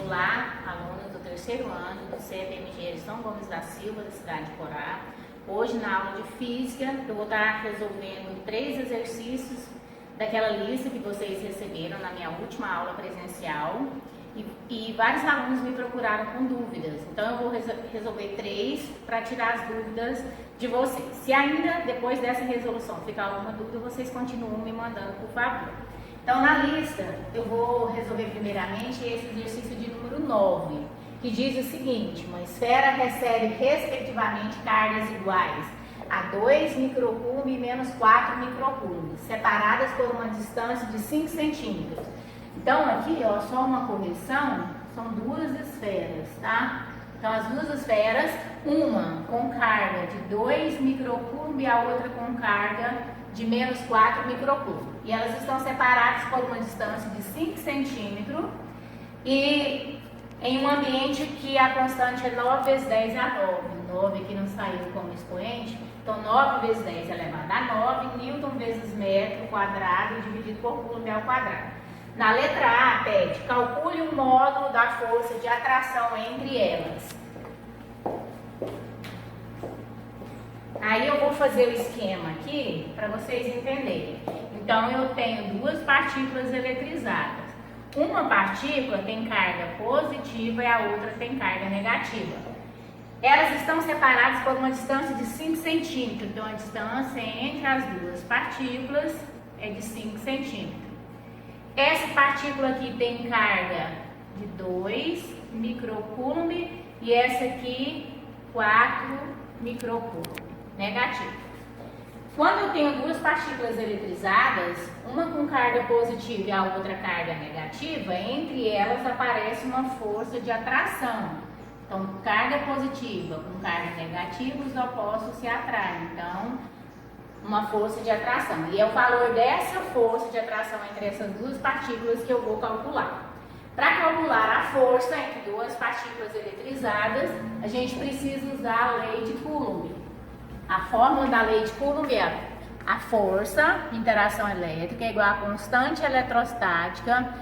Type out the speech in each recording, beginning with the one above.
Olá, alunos do terceiro ano do CEP São Gomes da Silva, da cidade de Porá. Hoje, na aula de Física, eu vou estar resolvendo 3 exercícios daquela lista que vocês receberam na minha última aula presencial. E vários alunos me procuraram com dúvidas, então eu vou resolver 3 para tirar as dúvidas de vocês. Se ainda, depois dessa resolução, ficar alguma dúvida, vocês continuam me mandando, por favor. Então, na lista, eu vou resolver primeiramente esse exercício de número 9, que diz o seguinte: uma esfera recebe, respectivamente, cargas iguais a 2 microcoulomb e menos 4 microcoulomb, separadas por uma distância de 5 centímetros. Então, aqui, ó, só uma correção, são 2 esferas, tá? Então, as 2 esferas, uma com carga de 2 microcoulomb e a outra com carga de menos 4 microcoulomb. E elas estão separadas por uma distância de 5 centímetros e em um ambiente que a constante é 9 vezes 10 a 9. 9 aqui não saiu como expoente, então 9 vezes 10 elevado a 9, Newton vezes metro quadrado dividido por coulomb ao quadrado. Na letra A, pede, calcule o módulo da força de atração entre elas. Aí eu vou fazer o esquema aqui para vocês entenderem. Então, eu tenho 2 partículas eletrizadas. Uma partícula tem carga positiva e a outra tem carga negativa. Elas estão separadas por uma distância de 5 centímetros. Então, a distância entre as 2 partículas é de 5 centímetros. Essa partícula aqui tem carga de 2 microcoulomb e essa aqui 4 microcoulomb, negativo. Quando eu tenho 2 partículas eletrizadas, uma com carga positiva e a outra carga negativa, entre elas aparece uma força de atração. Então, carga positiva com carga negativa, os opostos se atraem. Então, uma força de atração. E é o valor dessa força de atração entre essas 2 partículas que eu vou calcular. Para calcular a força entre 2 partículas eletrizadas, a gente precisa usar a lei de Coulomb. A fórmula da lei de Coulomb é a força de interação elétrica é igual a constante eletrostática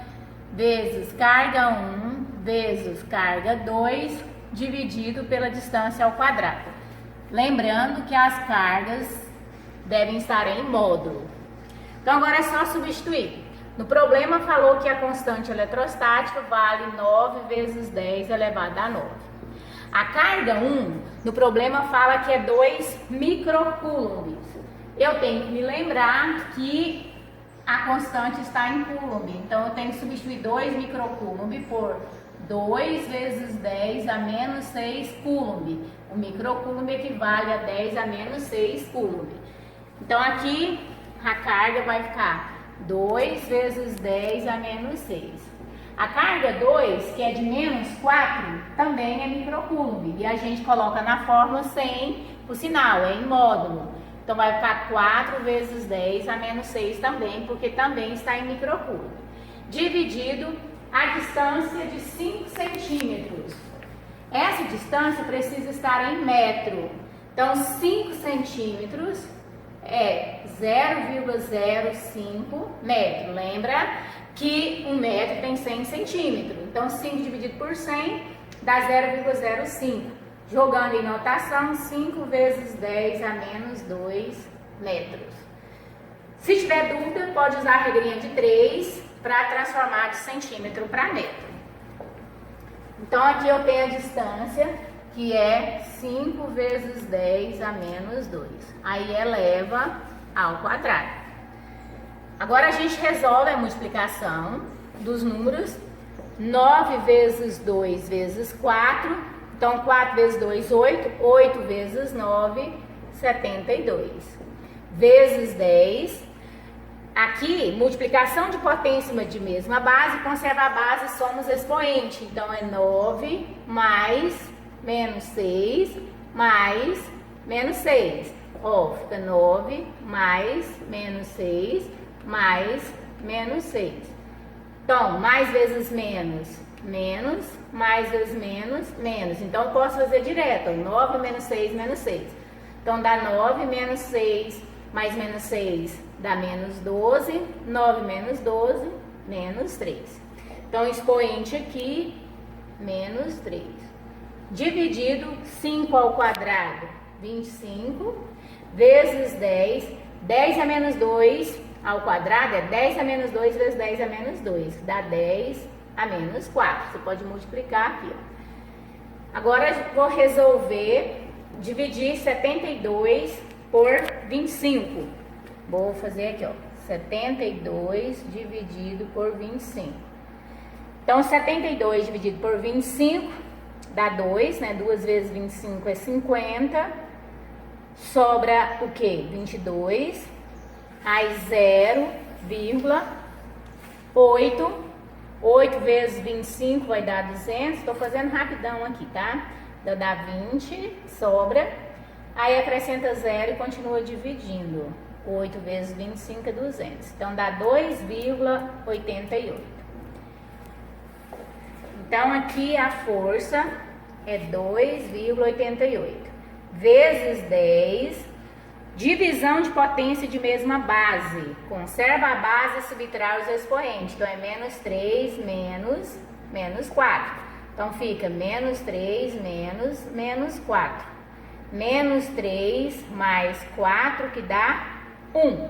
vezes carga 1 vezes carga 2 dividido pela distância ao quadrado. Lembrando que as cargas devem estar em módulo. Então, agora é só substituir. No problema falou que a constante eletrostática vale 9 vezes 10 elevado a 9. A carga 1, no problema fala que é 2 microcoulombs. Eu tenho que me lembrar que a constante está em coulomb. Então, eu tenho que substituir 2 microcoulomb por 2 vezes 10 a menos 6 coulomb. O microcoulomb equivale a 10 a menos 6 coulomb. Então, aqui a carga vai ficar 2 vezes 10 a menos 6. A carga 2, que é de menos 4, também é microcoulomb. E a gente coloca na fórmula sem o sinal, é em módulo. Então, vai ficar 4 vezes 10 a menos 6 também, porque também está em microcoulomb. Dividido a distância de 5 centímetros. Essa distância precisa estar em metro. Então, 5 centímetros é 0,05 metro. Lembra que 1 metro tem 100 centímetros. Então, 5 dividido por 100 dá 0,05. Jogando em notação, 5 vezes 10 a menos 2 metros. Se tiver dúvida, pode usar a regrinha de 3 para transformar de centímetro para metro. Então, aqui eu tenho a distância, que é 5 vezes 10 a menos 2. Aí eleva ao quadrado. Agora a gente resolve a multiplicação dos números. 9 vezes 2 vezes 4. Então, 4 vezes 2, 8. 8 vezes 9, 72. Vezes 10. Aqui, multiplicação de potência de mesma base. Conserva a base, somos expoente. Então, é 9 mais menos 6 mais menos 6. Ó, fica 9 mais menos 6 mais menos 6. Então, mais vezes menos, menos, mais vezes menos, menos. Então, eu posso fazer direto, 9 menos 6, menos 6. Então, dá 9 menos 6 mais menos 6 dá menos 12. 9 menos 12, menos 3. Então, o expoente aqui menos 3. Dividido 5 ao quadrado, 25, vezes 10. 10 a menos 2 ao quadrado é 10 a menos 2 vezes 10 a menos 2, que dá 10 a menos 4. Você pode multiplicar aqui, ó. Agora eu vou resolver dividir 72 por 25. Vou fazer aqui, ó, 72 dividido por 25. Então, 72 dividido por 25 dá 2, né? 2 vezes 25 é 50. Sobra o quê? 22. Aí 0,8. 8 vezes 25 vai dar 200. Estou fazendo rapidão aqui, tá? Dá 20, sobra. Aí acrescenta 0 e continua dividindo. 8 vezes 25 é 200. Então, dá 2,88. Então, aqui a força é 2,88. Vezes 10, divisão de potência de mesma base. Conserva a base e subtrai os expoentes. Então, é menos 3 menos 4. Então, fica menos 3 menos 4. Menos 3 mais 4, que dá 1.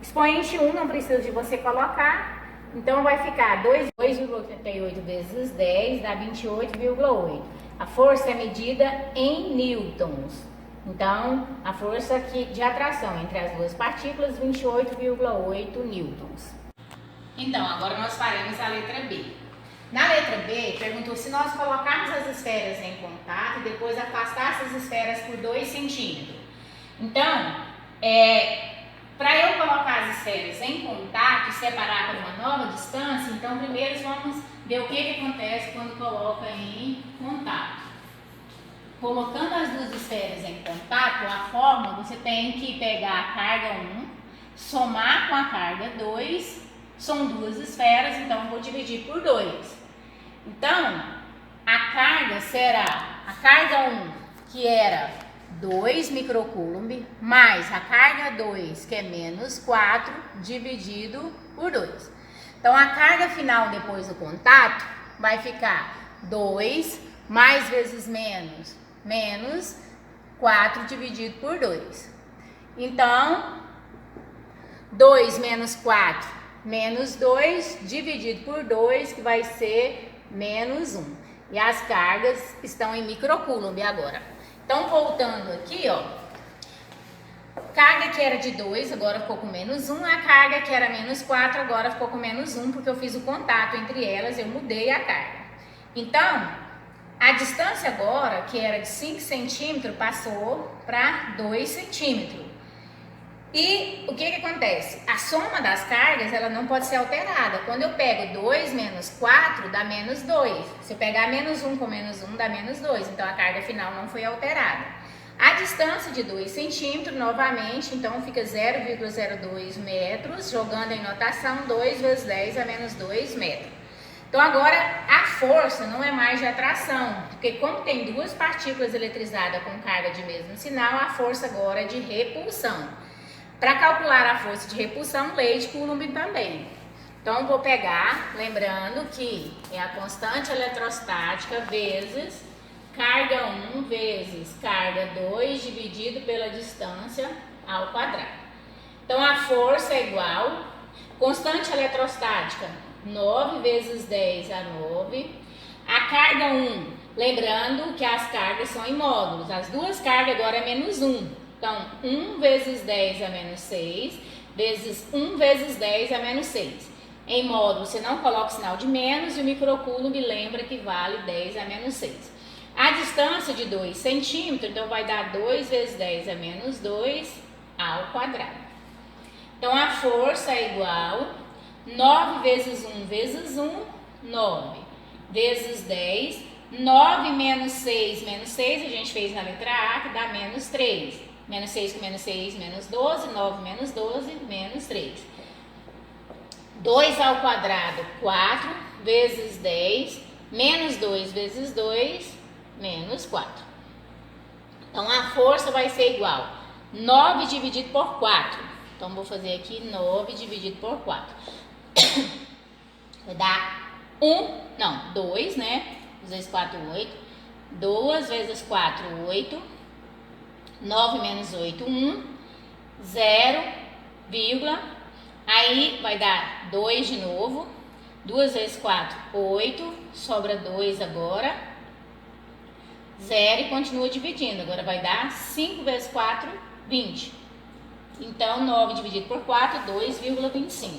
Expoente 1 não precisa de você colocar. Então, vai ficar 2,88 vezes 10 dá 28,8. A força é medida em newtons. Então, a força aqui de atração entre as duas partículas, 28,8 newtons. Então, agora nós faremos a letra B. Na letra B, perguntou se nós colocarmos as esferas em contato e depois afastar essas esferas por 2 centímetros. Então, para eu colocar as esferas em contato e separar por uma nova distância, então primeiro vamos ver o que acontece quando coloca em contato. Colocando as duas esferas em contato, a forma você tem que pegar a carga 1, somar com a carga 2, são duas esferas, então eu vou dividir por 2. Então, a carga será a carga 1, que era 2 microcoulomb, mais a carga 2, que é menos 4, dividido por 2. Então, a carga final depois do contato vai ficar 2 mais vezes menos 4 dividido por 2. Então, 2 menos 4, menos 2, dividido por 2, que vai ser menos 1. E as cargas estão em microcoulomb agora. Então, voltando aqui, ó, carga que era de 2, agora ficou com menos 1. A carga que era menos 4, agora ficou com menos 1, porque eu fiz o contato entre elas, eu mudei a carga. Então, a distância agora, que era de 5 centímetros, passou para 2 centímetros. E o que acontece? A soma das cargas, ela não pode ser alterada. Quando eu pego 2 menos 4, dá menos 2. Se eu pegar menos 1 com menos 1, dá menos 2. Então, a carga final não foi alterada. A distância de 2 centímetros, novamente, então fica 0,02 metros, jogando em notação 2 vezes 10 a menos 2 metros. Então, agora, a força não é mais de atração, porque como tem duas partículas eletrizadas com carga de mesmo sinal, a força agora é de repulsão. Para calcular a força de repulsão, lei de Coulomb também. Então, vou pegar, lembrando que é a constante eletrostática vezes carga 1 vezes carga 2 dividido pela distância ao quadrado. Então, a força é igual, constante eletrostática, 9 vezes 10 a 9. A carga 1, lembrando que as cargas são em módulos. As duas cargas agora é menos 1. Então, 1 vezes 10 a menos 6, vezes 1 vezes 10 a menos 6. Em módulo, você não coloca o sinal de menos e o microcoulomb lembra que vale 10 a menos 6. A distância de 2 centímetros, então vai dar 2 vezes 10 a menos 2 ao quadrado. Então, a força é igual 9 vezes 1 vezes 1, 9, vezes 10, 9 menos 6, a gente fez na letra A, que dá menos 3. Menos 6 com menos 6, menos 12, 9 menos 12, menos 3. 2 ao quadrado, 4, vezes 10, menos 2 vezes 2, menos 4. Então, a força vai ser igual 9 dividido por 4. Então, vou fazer aqui 9 dividido por 4. Vai dar 2, né? 2 vezes 4, 8. 2 vezes 4, 8. 9 menos 8, 1. 0, vírgula. Aí vai dar 2 de novo. 2 vezes 4, 8. Sobra 2 agora. 0 e continua dividindo. Agora vai dar 5 vezes 4, 20. Então, 9 dividido por 4, 2,25.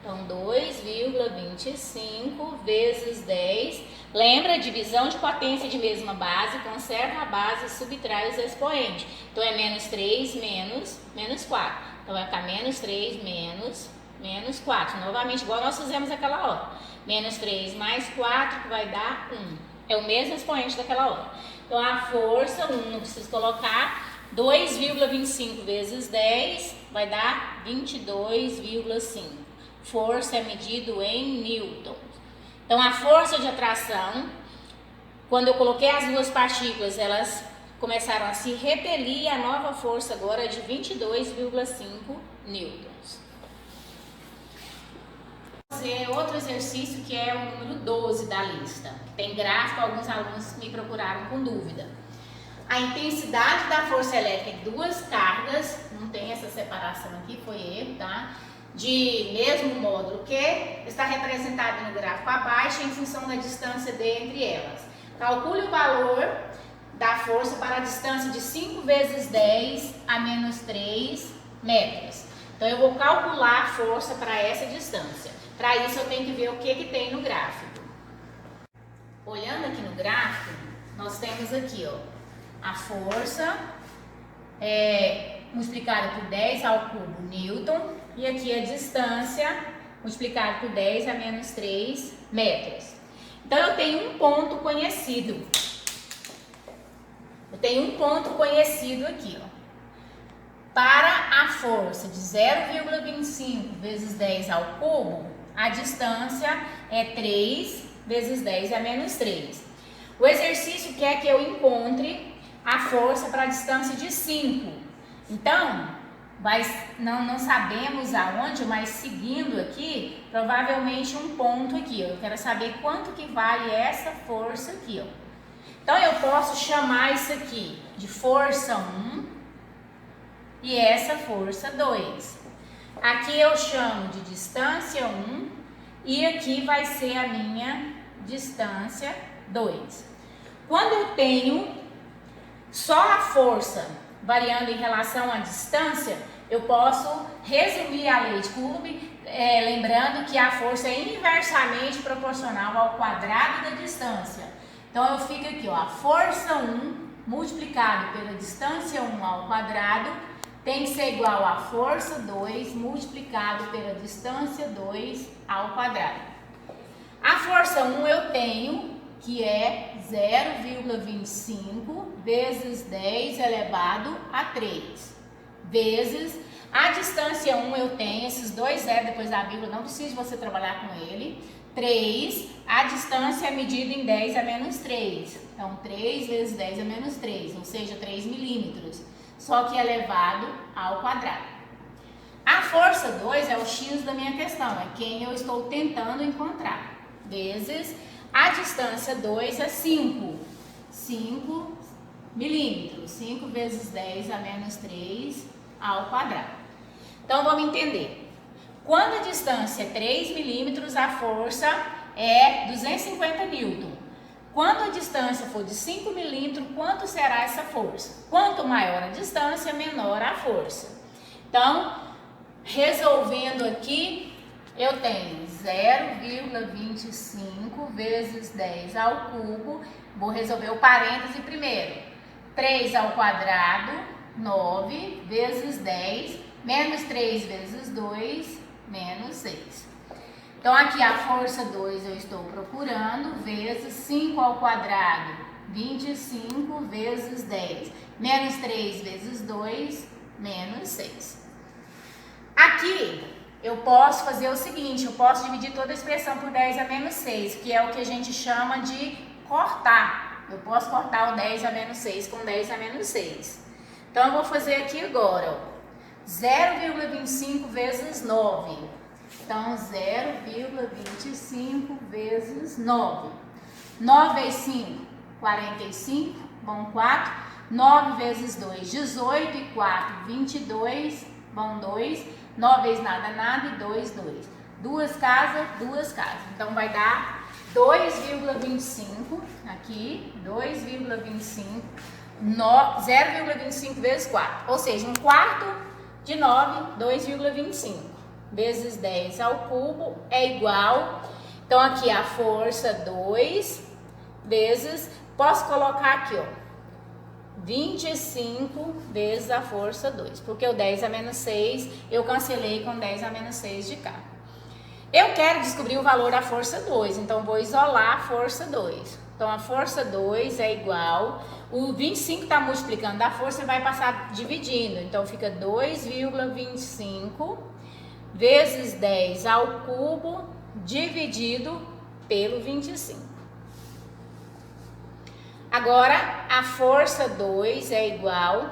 Então, 2,25 vezes 10. Lembra, divisão de potência de mesma base, conserva a base e subtrai os expoentes. Então, é menos 3 menos 4. Então, vai ficar menos 3 menos 4. Novamente, igual nós fizemos aquela hora. Menos 3 mais 4, que vai dar 1. É o mesmo expoente daquela hora. Então, a força, 1 não preciso colocar. 2,25 vezes 10 vai dar 22,5. Força é medido em newtons. Então, a força de atração, quando eu coloquei as duas partículas, elas começaram a se repelir e a nova força agora é de 22,5 newtons. Vou fazer outro exercício que é o número 12 da lista. Tem gráfico, alguns alunos me procuraram com dúvida. A intensidade da força elétrica em duas cargas, não tem essa separação aqui, foi erro, tá? De mesmo módulo que está representado no gráfico abaixo em função da distância D entre elas. Calcule o valor da força para a distância de 5 vezes 10 a menos 3 metros. Então, eu vou calcular a força para essa distância. Para isso, eu tenho que ver o que tem no gráfico. Olhando aqui no gráfico, nós temos aqui, ó, a força multiplicada por 10 ao cubo newton. E aqui a distância multiplicada por 10 a menos 3 metros. Então, eu tenho um ponto conhecido. Eu tenho um ponto conhecido aqui, ó. Para a força de 0,25 vezes 10 ao cubo, a distância é 3 vezes 10 a menos 3. O exercício quer que eu encontre a força para a distância de 5. Então, não sabemos aonde, mas seguindo aqui, provavelmente um ponto aqui. Eu quero saber quanto que vale essa força aqui, ó. Então, eu posso chamar isso aqui de força 1 e essa força 2. Aqui eu chamo de distância 1 e aqui vai ser a minha distância 2. Quando eu tenho só a força variando em relação à distância, eu posso resumir a lei de Coulomb, lembrando que a força é inversamente proporcional ao quadrado da distância. Então, eu fico aqui, ó, a força 1 multiplicado pela distância 1 ao quadrado tem que ser igual a força 2 multiplicado pela distância 2 ao quadrado. A força 1 eu tenho que é 0,25 vezes 10 elevado a 3, vezes a distância 1 eu tenho, esses dois zeros depois da vírgula, não precisa você trabalhar com ele, 3, a distância é medida em 10 a menos 3, então 3 vezes 10 a menos 3, ou seja, 3 milímetros, só que elevado ao quadrado. A força 2 é o x da minha questão, é quem eu estou tentando encontrar, vezes a distância 2 é 5 milímetros, 5 vezes 10 a menos 3 ao quadrado. Então, vamos entender. Quando a distância é 3 milímetros, a força é 250 newton. Quando a distância for de 5 milímetros, quanto será essa força? Quanto maior a distância, menor a força. Então, resolvendo aqui, eu tenho 0,25 vezes 10 ao cubo. Vou resolver o parêntese primeiro. 3 ao quadrado, 9 vezes 10, menos 3 vezes 2, menos 6. Então, aqui a força 2 eu estou procurando, vezes 5 ao quadrado, 25 vezes 10, menos 3 vezes 2, menos 6. Aqui, eu posso fazer o seguinte, eu posso dividir toda a expressão por 10 a menos 6, que é o que a gente chama de cortar. Eu posso cortar o 10 a menos 6 com 10 a menos 6. Então, eu vou fazer aqui agora, 0,25 vezes 9. Então, 0,25 vezes 9. 9 vezes 5, 45, bom 4. 9 vezes 2, 18 e 4, 22, bom 2. 9 vezes nada, nada e 2, 2. Duas casas. Então vai dar 2,25 aqui, 2,25, 0,25 vezes 4. Ou seja, 1/4 de 9, 2,25. Vezes 10 ao cubo é igual. Então aqui a força 2 vezes, posso colocar aqui, ó, 25 vezes a força 2, porque o 10 a menos 6 eu cancelei com 10 a menos 6 de cá. Eu quero descobrir o valor da força 2, então vou isolar a força 2. Então a força 2 é igual, o 25 está multiplicando a força e vai passar dividindo, então fica 2,25 vezes 10 ao cubo dividido pelo 25. Agora, a força 2 é igual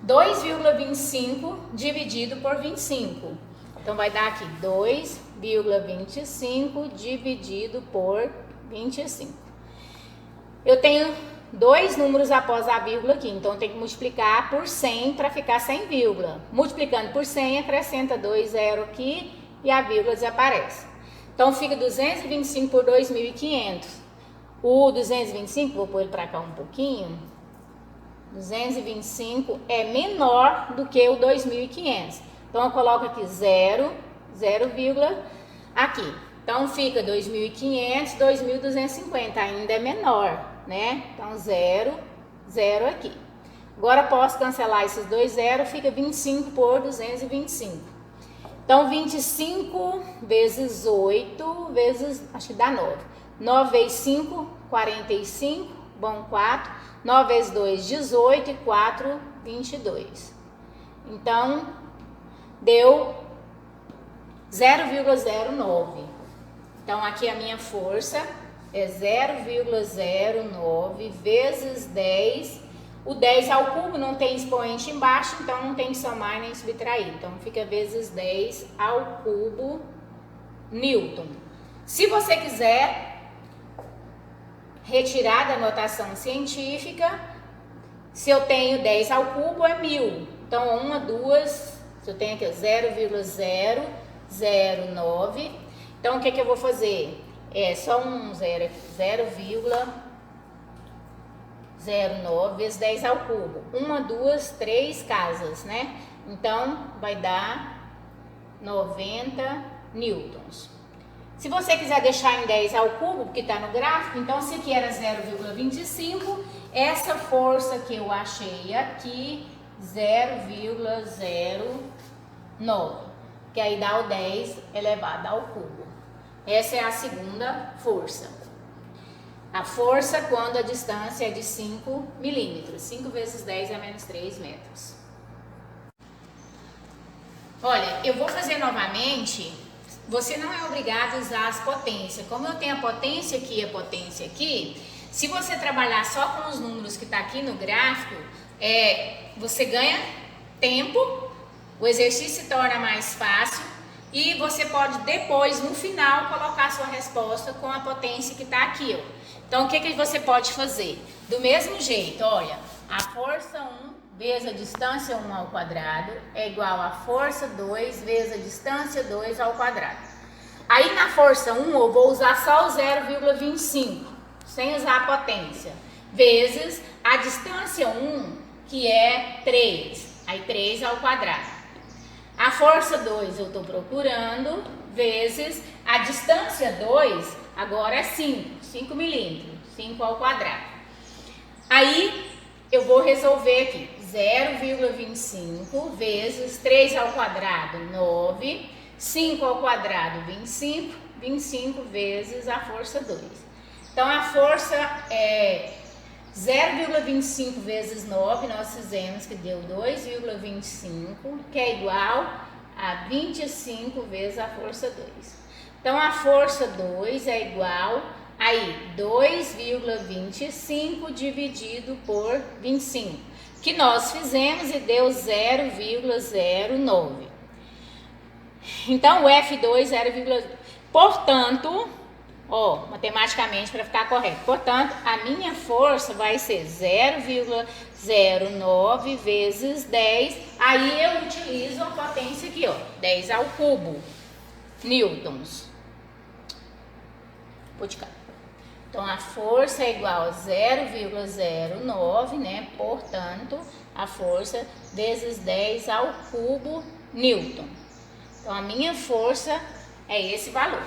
2,25 dividido por 25. Então, vai dar aqui 2,25 dividido por 25. Eu tenho dois números após a vírgula aqui, então eu tenho que multiplicar por 100 para ficar sem vírgula. Multiplicando por 100, acrescenta 2 zero aqui e a vírgula desaparece. Então, fica 225 por 2.500. O 225, vou pôr ele para cá um pouquinho, 225 é menor do que o 2.500. Então, eu coloco aqui 0, aqui. Então, fica 2.500, 2.250, ainda é menor, né? Então, 0 aqui. Agora, posso cancelar esses dois zeros, fica 25 por 225. Então, 25 vezes 8, vezes, acho que dá 9. 9 vezes 5, 45, bom 4. 9 vezes 2, 18 e 4, 22. Então, deu 0,09. Então, aqui a minha força é 0,09 vezes 10. O 10 ao cubo não tem expoente embaixo, então não tem que somar nem subtrair. Então, fica vezes 10 ao cubo Newton. Se você quiser retirar da notação científica, se eu tenho 10 ao cubo é 1000. Então, 1, 2, se eu tenho aqui 0,009. Então, o que eu vou fazer? É só um zero aqui, 0,09 vezes 10 ao cubo. 1, 2, 3 casas, né? Então, vai dar 90 newtons. Se você quiser deixar em 10 ao cubo, porque está no gráfico, então se aqui era 0,25, essa força que eu achei aqui, 0,09, que aí dá o 10 elevado ao cubo. Essa é a segunda força. A força quando a distância é de 5 milímetros. 5 vezes 10 é menos 3 metros. Olha, eu vou fazer novamente. Você não é obrigado a usar as potências. Como eu tenho a potência aqui e a potência aqui, se você trabalhar só com os números que está aqui no gráfico, você ganha tempo, o exercício se torna mais fácil e você pode depois, no final, colocar a sua resposta com a potência que está aqui, ó. Então, o que você pode fazer? Do mesmo jeito, olha, a força 1 vezes a distância 1 ao quadrado é igual a força 2 vezes a distância 2 ao quadrado. Aí na força 1 eu vou usar só o 0,25, sem usar a potência, vezes a distância 1, que é 3, aí 3 ao quadrado. A força 2 eu estou procurando, vezes a distância 2, agora é 5 milímetros, 5 ao quadrado. Aí eu vou resolver aqui, 0,25 vezes 3 ao quadrado, 9, 5 ao quadrado, 25, 25 vezes a força 2. Então, a força é 0,25 vezes 9, nós fizemos que deu 2,25, que é igual a 25 vezes a força 2. Então, a força 2 é igual aí 2,25 dividido por 25, que nós fizemos e deu 0,09. Então, o F2 0,... Portanto, Ó, matematicamente para ficar correto. Portanto, a minha força vai ser 0,09 vezes 10. Aí eu utilizo a potência aqui, ó, 10 ao cubo newtons. Vou de cá. Então, a força é igual a 0,09, né? Portanto, a força vezes 10 ao cubo newton. Então, a minha força é esse valor.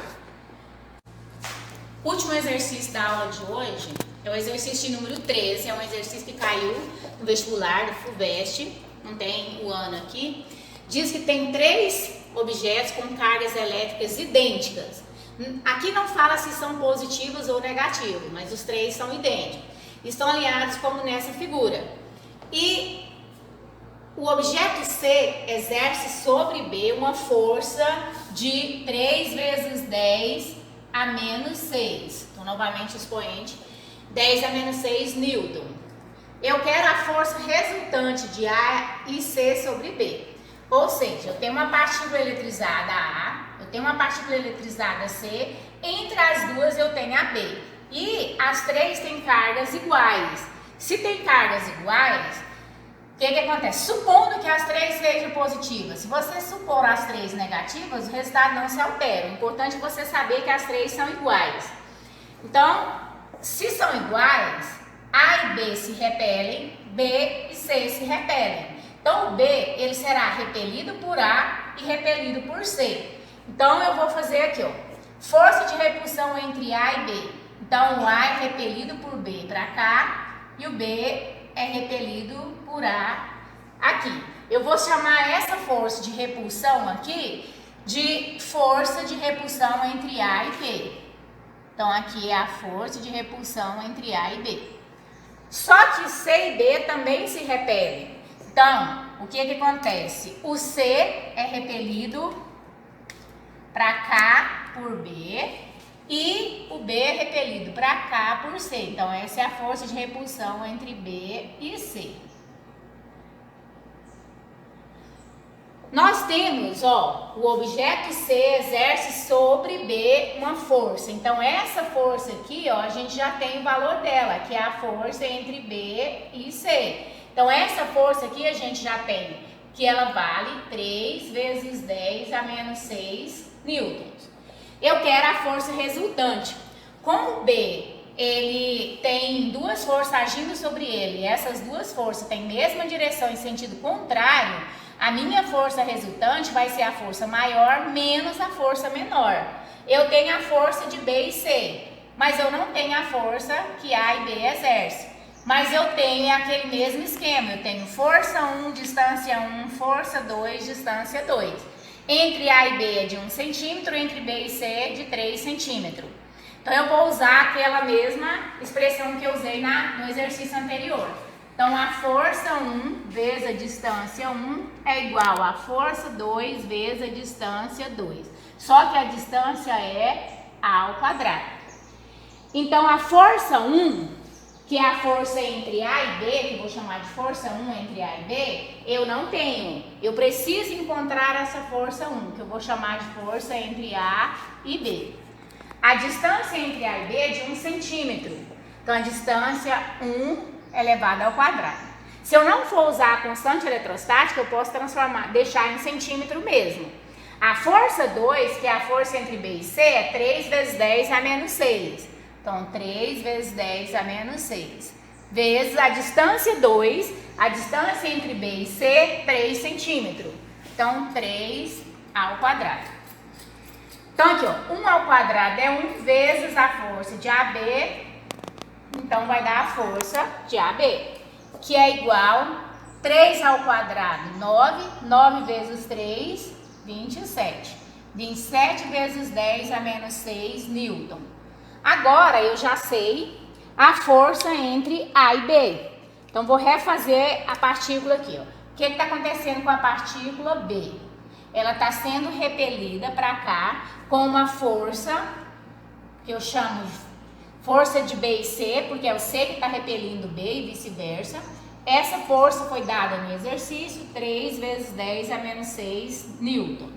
O último exercício da aula de hoje é o exercício número 13, é um exercício que caiu no vestibular do FUVEST, não tem o ano aqui. Diz que tem 3 objetos com cargas elétricas idênticas. Aqui não fala se são positivas ou negativas, mas os 3 são idênticos. Estão alinhados como nessa figura. E o objeto C exerce sobre B uma força de 3 vezes 10 a menos 6. Então, novamente, expoente, 10 a menos 6 newton. Eu quero a força resultante de A e C sobre B. Ou seja, eu tenho uma partícula eletrizada A, eu tenho uma partícula eletrizada C, entre as duas eu tenho a B. E as 3 têm cargas iguais. Se tem cargas iguais, o que acontece? Supondo que as 3 sejam positivas, se você supor as 3 negativas, o resultado não se altera. O importante é você saber que as 3 são iguais. Então, se são iguais, A e B se repelem, B e C se repelem. Então, o B ele será repelido por A e repelido por C. Então, eu vou fazer aqui, ó, força de repulsão entre A e B. Então, o A é repelido por B para cá e o B é repelido por A aqui. Eu vou chamar essa força de repulsão aqui de força de repulsão entre A e B. Então, aqui é a força de repulsão entre A e B. Só que C e B também se repelem. Então, o que acontece? O C é repelido para cá por B e o B é repelido para cá por C. Então, essa é a força de repulsão entre B e C. Nós temos, ó, o objeto C exerce sobre B uma força. Então, essa força aqui, ó, a gente já tem o valor dela, que é a força entre B e C. Então, essa força aqui a gente já tem, que ela vale 3 vezes 10 a menos 6 newtons. Eu quero a força resultante. Como B, ele tem 2 forças agindo sobre ele, e essas 2 forças têm mesma direção em sentido contrário, a minha força resultante vai ser a força maior menos a força menor. Eu tenho a força de B e C, mas eu não tenho a força que A e B exercem. Mas eu tenho aquele mesmo esquema, eu tenho força 1, distância 1, força 2, distância 2. Entre A e B é de 1 centímetro, entre B e C é de 3 centímetros. Então, eu vou usar aquela mesma expressão que eu usei no exercício anterior. Então, a força 1 vezes a distância 1 é igual a força 2 vezes a distância 2. Só que a distância é A ao quadrado. Então, a força 1, que é a força entre A e B, que eu vou chamar de força 1 entre A e B, eu não tenho. Eu preciso encontrar essa força 1, que eu vou chamar de força entre A e B. A distância entre A e B é de 1 centímetro. Então, a distância 1 elevado ao quadrado. Se eu não for usar a constante eletrostática, eu posso deixar em centímetro mesmo. A força 2, que é a força entre B e C, é 3 vezes 10 a menos 6. Então, 3 vezes 10 a menos 6. Vezes a distância 2, a distância entre B e C, 3 centímetros. Então, 3 ao quadrado. Então, aqui, ó, 1 ao quadrado é 1 vezes a força de AB. Então, vai dar a força de AB, que é igual 3 ao quadrado, 9. 9 vezes 3, 27. 27 vezes 10 a menos 6 newton. Agora, eu já sei a força entre A e B. Então, vou refazer a partícula aqui, ó. O que está acontecendo com a partícula B? Ela está sendo repelida para cá com uma força que eu chamo de força de B e C, porque é o C que está repelindo B e vice-versa. Essa força foi dada no exercício, 3 vezes 10 a menos 6 newton.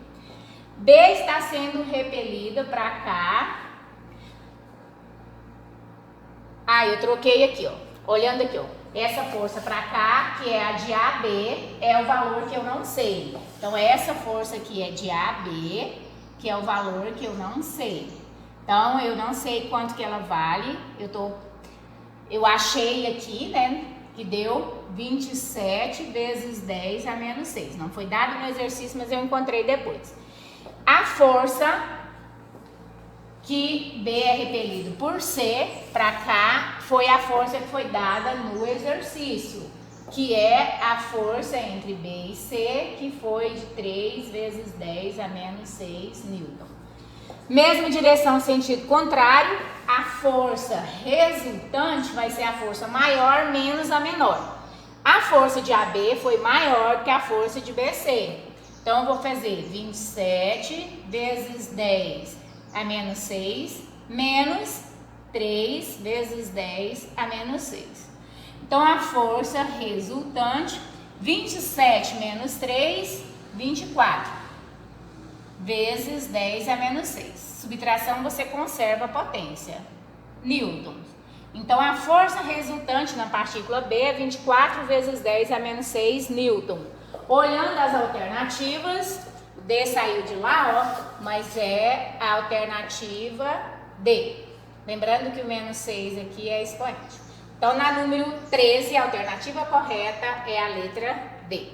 B está sendo repelida para cá Ah, eu troquei aqui, ó. Olhando aqui, ó. Essa força para cá, que é a de AB, é o valor que eu não sei. Então, essa força aqui é de AB, que é o valor que eu não sei. Então, eu não sei quanto que ela vale. Eu achei aqui, né, que deu 27 vezes 10 a menos 6. Não foi dado no exercício, mas eu encontrei depois. A força que B é repelido por C, para cá, foi a força que foi dada no exercício, que é a força entre B e C, que foi de 3 vezes 10 a menos 6 newton. Mesma direção, sentido contrário, a força resultante vai ser a força maior menos a menor. A força de AB foi maior que a força de BC. Então, eu vou fazer 27 vezes 10 a menos 6, menos 3 vezes 10 a menos 6. Então, a força resultante, 27 menos 3, 24, vezes 10 a menos 6. Subtração, você conserva a potência, newtons. Então, a força resultante na partícula B é 24 vezes 10 a menos 6 newton. Olhando as alternativas, o D saiu de lá, ó, mas é a alternativa D. Lembrando que o menos 6 aqui é expoente. Então, na número 13, a alternativa correta é a letra D.